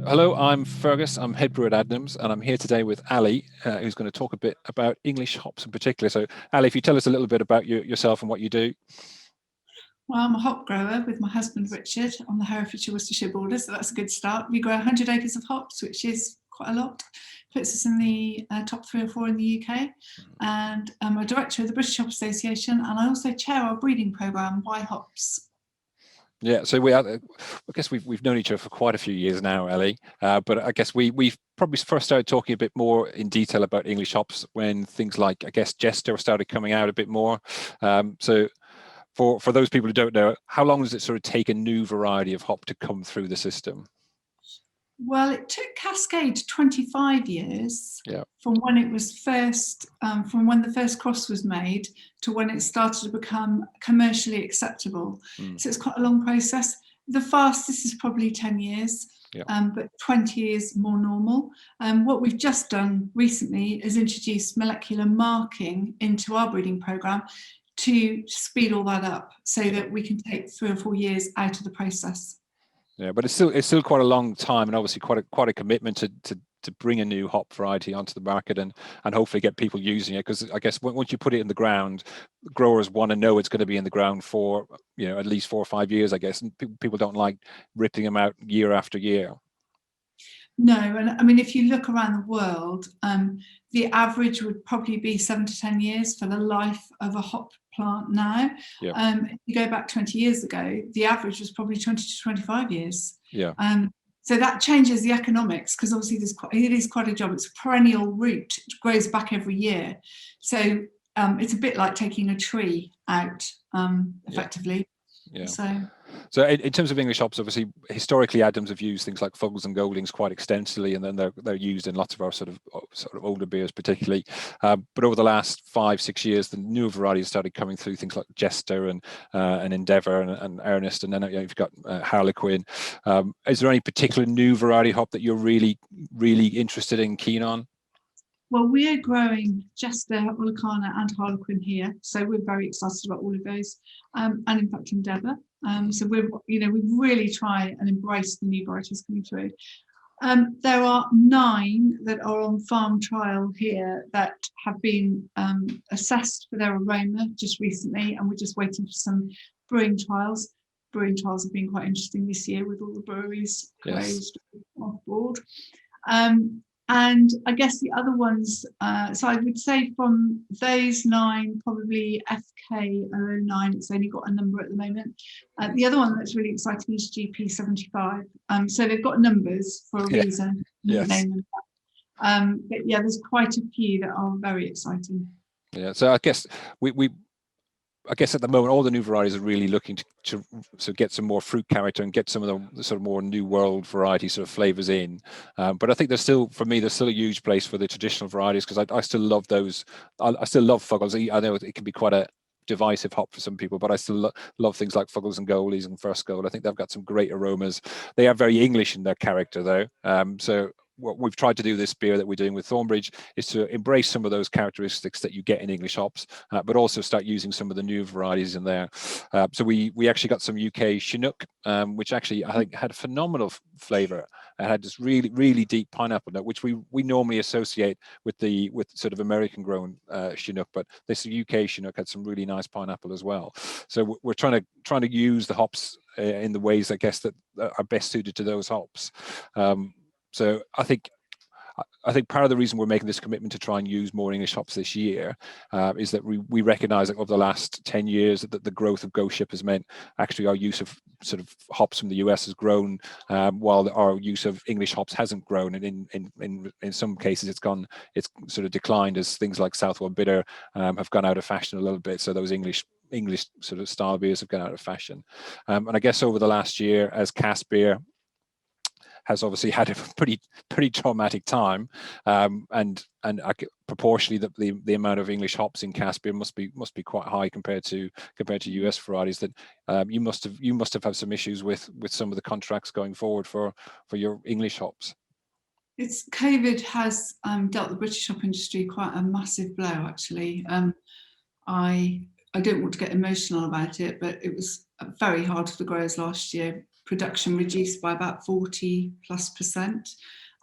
Hello, I'm Fergus. I'm head brewer at Adnams, and I'm here today with Ali, who's going to talk a bit about English hops in particular. So, Ali, if you tell us a little bit about yourself and what you do. Well, I'm a hop grower with my husband Richard on the Herefordshire Worcestershire border, so that's a good start. We grow 100 acres of hops, which is quite a lot. Puts us in the top 3 or 4 in the UK. And I'm a director of the British Hop Association, and I also chair our breeding programme, Why Hops? Yeah, so I guess we've known each other for quite a few years now, Ellie. But I guess we've probably first started talking a bit more in detail about English hops when things like, I guess, Jester started coming out a bit more. So for those people who don't know, how long does it sort of take a new variety of hop to come through the system? Well, it took Cascade 25 years Yeah. from when it was first, from when the first cross was made to when it started to become commercially acceptable. So it's quite a long process. The fastest is probably 10 years, Yeah. But 20 is more normal. What we've just done recently is introduce molecular marking into our breeding programme to speed all that up so that we can take 3 or 4 years out of the process. Yeah, but it's still quite a long time, and obviously quite a commitment to bring a new hop variety onto the market and hopefully get people using it. Because I guess once you put it in the ground, growers want to know it's going to be in the ground for at least 4 or 5 years, I guess. And people don't like ripping them out year after year. No, and I mean, if you look around the world, the average would probably be 7 to 10 years for the life of a hop plant now. Yeah. If you go back 20 years ago, the average was probably 20 to 25 years. Yeah. So that changes the economics because obviously it is quite a job. It's a perennial root. It grows back every year. So it's a bit like taking a tree out effectively. Yeah. So in terms of English hops, obviously historically Adams have used things like Fuggles and Goldings quite extensively, and then they're used in lots of our sort of older beers particularly. But over the last 5-6 years, the newer varieties started coming through, things like Jester and Endeavour and Ernest, and then you've got Harlequin. Is there any particular new variety hop that you're really interested in, keen on? Well, we're growing Jester, Olicana and Harlequin here, so we're very excited about all of those, and in fact Endeavour. So we really try and embrace the new varieties coming through. There are 9 that are on farm trial here that have been assessed for their aroma just recently, and we're just waiting for some brewing trials. Brewing trials have been quite interesting this year with all the breweries closed off board. And I guess the other ones, so I would say from those 9, probably FK009, it's only got a number at the moment. The other one that's really exciting is GP75. So they've got numbers for a reason. Yes. But yeah, there's quite a few that are very exciting. Yeah, so I guess I guess at the moment, all the new varieties are really looking to get some more fruit character and get some of the sort of more new world variety sort of flavors in. But I think there's still a huge place for the traditional varieties because I still love those. I still love Fuggles. I know it can be quite a divisive hop for some people, but I still love things like Fuggles and Goalies and First Gold. I think they've got some great aromas. They are very English in their character though. So what we've tried to do this beer that we're doing with Thornbridge is to embrace some of those characteristics that you get in English hops, but also start using some of the new varieties in there. So we actually got some UK Chinook, which actually I think had a phenomenal flavor. It had this really deep pineapple note, which we normally associate with sort of American grown Chinook, but this UK Chinook had some really nice pineapple as well. So we're trying to use the hops in the ways, I guess, that are best suited to those hops. So I think part of the reason we're making this commitment to try and use more English hops this year is that we recognise that over the last 10 years that the growth of Ghost Ship has meant actually our use of sort of hops from the US has grown, while our use of English hops hasn't grown, and in some cases it's sort of declined as things like Southwell Bitter have gone out of fashion a little bit. So those English sort of style beers have gone out of fashion, and I guess over the last year as cask beer has obviously had a pretty traumatic time, and proportionally the amount of English hops in cask beer must be quite high compared to US varieties. That you must have had some issues with some of the contracts going forward for your English hops. It's COVID has dealt the British hop industry quite a massive blow, actually. I don't want to get emotional about it, but it was very hard for the growers last year production reduced by about 40+%.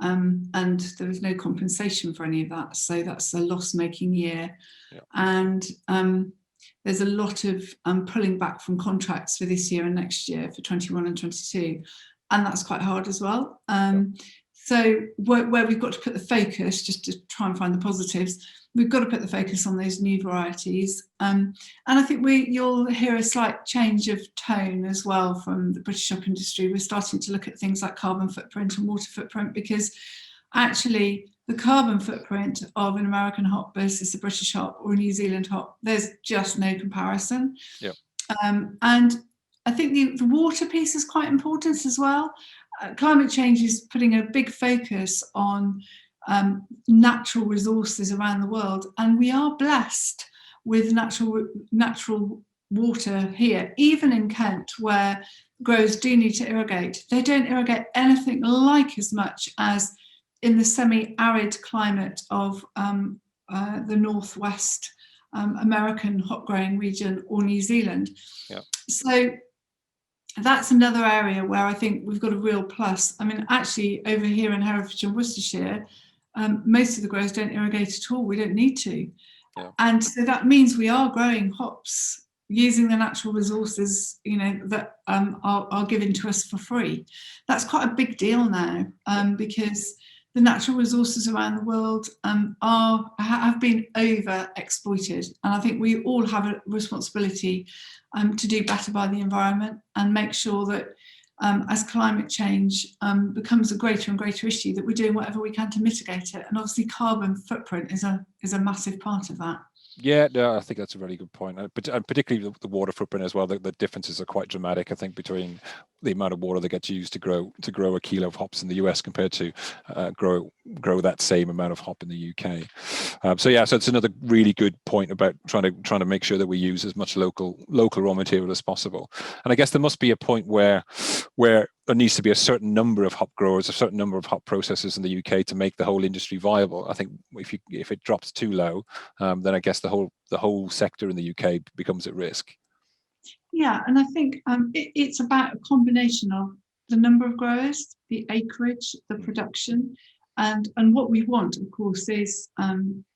And there was no compensation for any of that. So that's a loss-making year. Yeah. And there's a lot of pulling back from contracts for this year and next year for 21 and 22. And that's quite hard as well. So where we've got to put the focus, just to try and find the positives, we've got to put the focus on those new varieties. And I think you'll hear a slight change of tone as well from the British hop industry. We're starting to look at things like carbon footprint and water footprint, because actually the carbon footprint of an American hop versus a British hop or a New Zealand hop, there's just no comparison. Yep. And I think the water piece is quite important as well. Climate change is putting a big focus on natural resources around the world, and we are blessed with natural water here, even in Kent, where growers do need to irrigate. They don't irrigate anything like as much as in the semi-arid climate of the northwest American hop growing region or New Zealand. Yeah. So that's another area where I think we've got a real plus. I mean, actually, over here in Herefordshire and Worcestershire, most of the growers don't irrigate at all. We don't need to. Yeah. And so that means we are growing hops using the natural resources, that are given to us for free. That's quite a big deal now, because the natural resources around the world have been over exploited. And I think we all have a responsibility to do better by the environment and make sure that as climate change becomes a greater and greater issue, that we're doing whatever we can to mitigate it. And obviously carbon footprint is a massive part of that. Yeah, no, I think that's a really good point. But particularly the water footprint as well. The differences are quite dramatic, I think, between the amount of water that gets used to grow a kilo of hops in the US compared to grow that same amount of hop in the UK. So it's another really good point about trying to make sure that we use as much local raw material as possible. And I guess there must be a point where there needs to be a certain number of hop growers, a certain number of hop processors in the UK to make the whole industry viable. I think if it drops too low, then I guess the whole sector in the UK becomes at risk. Yeah, and I think it's about a combination of the number of growers, the acreage, the production, and what we want, of course, is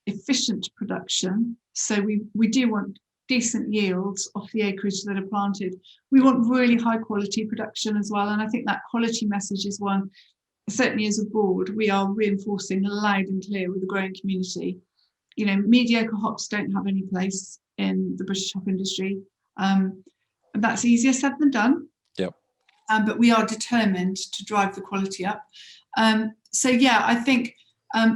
efficient production. So we do want decent yields off the acreage that are planted. We want really high quality production as well, and I think that quality message is one, certainly as a board, we are reinforcing loud and clear with the growing community. Mediocre hops don't have any place in the British hop industry. And that's easier said than done. Yep. But we are determined to drive the quality up. I think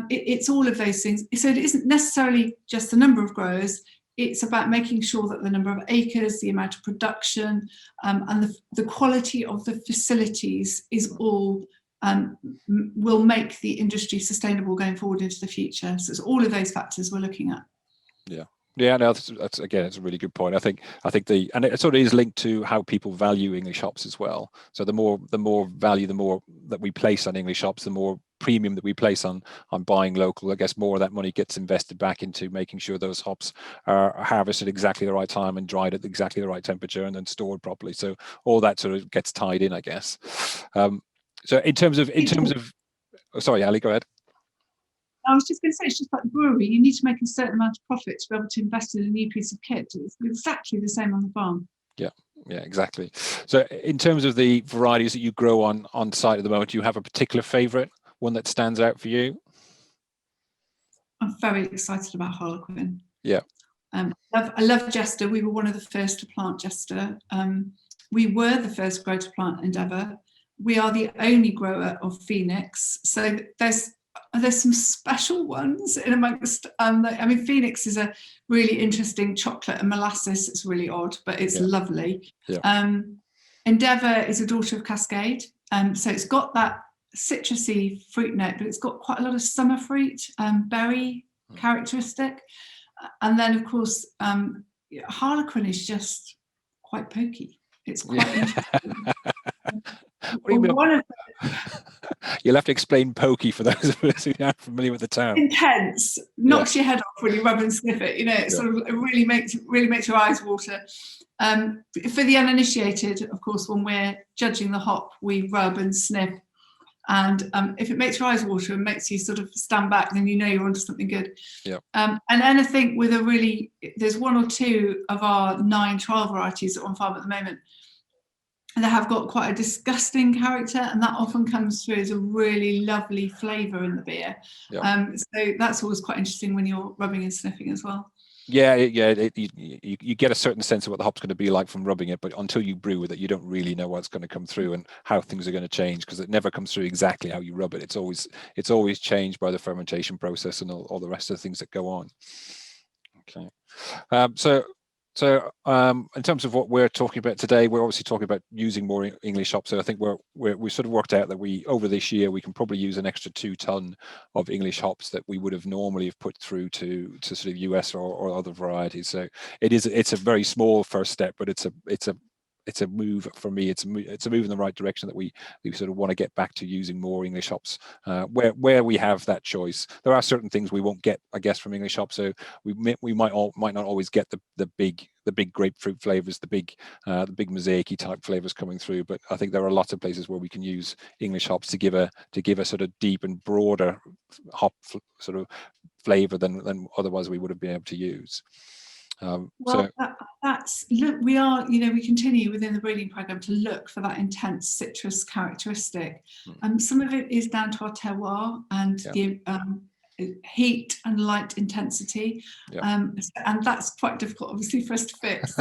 it's all of those things. So it isn't necessarily just the number of growers. It's about making sure that the number of acres, the amount of production, and the quality of the facilities is all will make the industry sustainable going forward into the future. So it's all of those factors we're looking at. Yeah. Yeah, no, that's again, it's a really good point. I think and it sort of is linked to how people value English hops as well. So the more value, the more that we place on English hops, the more premium that we place on buying local. I guess more of that money gets invested back into making sure those hops are harvested exactly the right time and dried at exactly the right temperature and then stored properly. So all that sort of gets tied in, I guess. So in terms of, oh, sorry, Ali, go ahead. I was just going to say, it's just like the brewery. You need to make a certain amount of profit to be able to invest in a new piece of kit. It's exactly the same on the farm. Yeah, exactly. So in terms of the varieties that you grow on site at the moment, do you have a particular favourite, one that stands out for you? I'm very excited about Harlequin. Yeah. I love Jester. We were one of the first to plant Jester. We were the first grower to plant Endeavour. We are the only grower of Phoenix. So there's some special ones in amongst. Phoenix is a really interesting chocolate and molasses. It's really odd, but it's lovely. Yeah. Endeavour is a daughter of Cascade, so it's got that citrusy fruit note, but it's got quite a lot of summer fruit, berry characteristic. And then, of course, Harlequin is just quite pokey. It's quite interesting. You'll have to explain pokey for those of us who aren't familiar with the term. Intense, Yeah, knocks your head off when you rub and sniff it. You know, it yeah, sort of it really makes your eyes water. For the uninitiated, of course, when we're judging the hop, we rub and sniff. And if it makes your eyes water and makes you sort of stand back, then you know you're onto something good. yeah. And anything with a really, there's one or two of our 9 trial varieties on farm at the moment that have got quite a disgusting character, and that often comes through as a really lovely flavour in the beer. Yeah. So that's always quite interesting when you're rubbing and sniffing as well. Yeah, you get a certain sense of what the hop's going to be like from rubbing it, but until you brew with it, you don't really know what's going to come through and how things are going to change, because it never comes through exactly how you rub it. It's always changed by the fermentation process and all the rest of the things that go on. Okay, so in terms of what we're talking about today, we're obviously talking about using more English hops. So I think we sort of worked out that over this year we can probably use an extra 2 ton of English hops that we would have normally have put through to sort of US or other varieties. So it's a very small first step, but it's a move for me. It's a move in the right direction that we sort of want to get back to using more English hops where we have that choice. There are certain things we won't get, I guess, from English hops. So we might not always get the big grapefruit flavors, the big mosaic type flavors coming through. But I think there are lots of places where we can use English hops to give a sort of deep and broader hop sort of flavor than otherwise we would have been able to use. Well, that's look. We are, we continue within the breeding program to look for that intense citrus characteristic. Some of it is down to our terroir and the heat and light intensity, and that's quite difficult, obviously, for us to fix.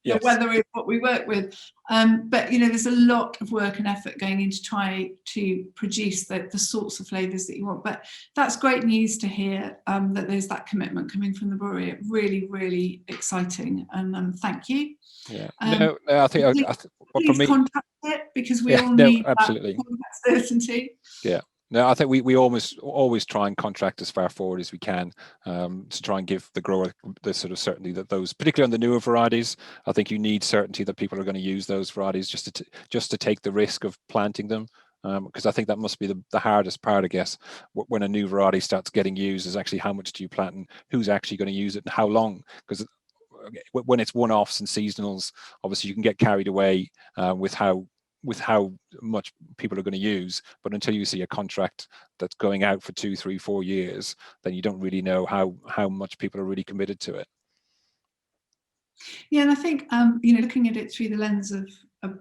The weather is what we work with, but there's a lot of work and effort going in to try to produce the sorts of flavours that you want. But that's great news to hear, that there's that commitment coming from the brewery. Really, really exciting, and thank you. Yeah, no, I think please for me, contact it, because we all need absolutely that certainty. Yeah. No, I think we always try and contract as far forward as we can, to try and give the grower the sort of certainty that those, particularly on the newer varieties, I think you need certainty that people are going to use those varieties just to take the risk of planting them, because I think that must be the hardest part, I guess, when a new variety starts getting used, is actually how much do you plant and who's actually going to use it and how long, because when it's one-offs and seasonals, obviously you can get carried away with how much people are going to use, but until you see a contract that's going out for 2, 3, 4 years, then you don't really know how much people are really committed to it. Yeah, and I think looking at it through the lens of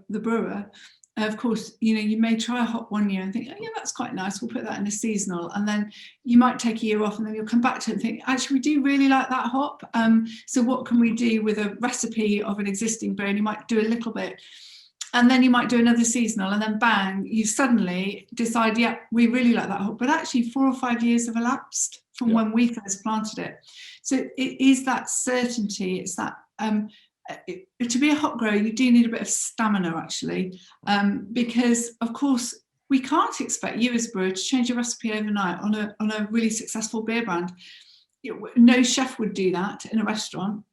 the brewer, of course, you may try a hop one year and think, oh yeah, that's quite nice, we'll put that in a seasonal, and then you might take a year off and then you'll come back to it and think, actually, we do really like that hop, so what can we do with a recipe of an existing beer? And you might do a little bit, and then you might do another seasonal, and then bang, you suddenly decide, yeah, we really like that hop. But actually 4 or 5 years have elapsed from when we first planted it. So it is that certainty. It's that to be a hop grower, you do need a bit of stamina, actually, because of course we can't expect you as a brewer to change your recipe overnight on a really successful beer brand. No chef would do that in a restaurant.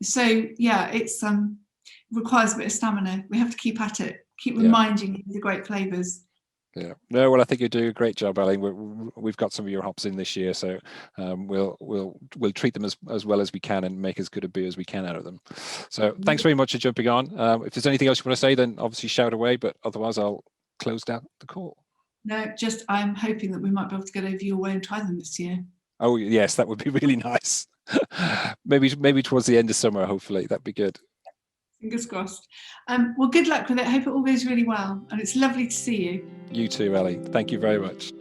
So yeah, it's requires a bit of stamina. We have to keep at it, keep reminding you the great flavours. Yeah, no, well, I think you're doing a great job, Ellie. We've got some of your hops in this year, so we'll treat them as well as we can and make as good a beer as we can out of them. So thanks very much for jumping on. If there's anything else you want to say, then obviously shout away, but otherwise I'll close down the call. No, just I'm hoping that we might be able to get over your way and try them this year. Oh yes, that would be really nice. maybe towards the end of summer, hopefully. That'd be good. Fingers crossed. Well, good luck with it. I hope it all goes really well, and it's lovely to see you. You too, Ellie. Thank you very much.